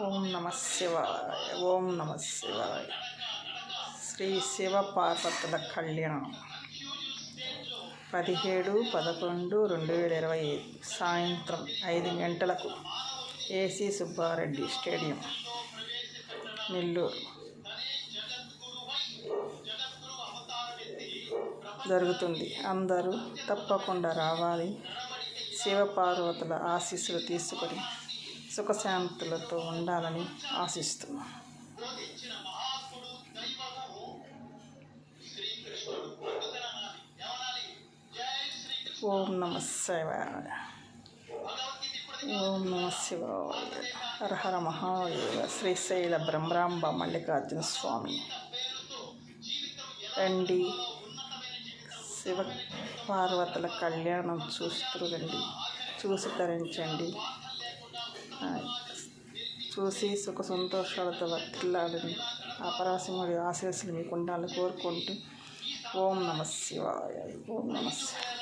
ఓం నమ శివాయ. ఓం నమ శివాయ. శ్రీ శివ పార్వతుల కళ్యాణం 17/11/2025 సాయంత్రం 5 గంటలకు ఏసీ సుబ్బారెడ్డి స్టేడియం, నెల్లూరు జరుగుతుంది. అందరూ తప్పకుండా రావాలి. శివపార్వతుల ఆశీస్సులు తీసుకొని సుఖశాంతులతో ఉండాలని ఆశిస్తున్నాం. ఓం నమ శివాయ. ఓం నమ శివాయ. హర హర మహాదేవ. శ్రీశైల బ్రహ్మరాంబ మల్లికార్జున స్వామి రండి. శివ పార్వతుల కళ్యాణం రండి, చూసి తరించండి. చూసి సుఖ సంతోషాలతో వర్తిల్లాలని ఆ పరాశివుడి ఆశీస్సులు మీకు ఉండాలని కోరుకుంటూ ఓం నమ శివాయ. ఓం నమ శివాయ.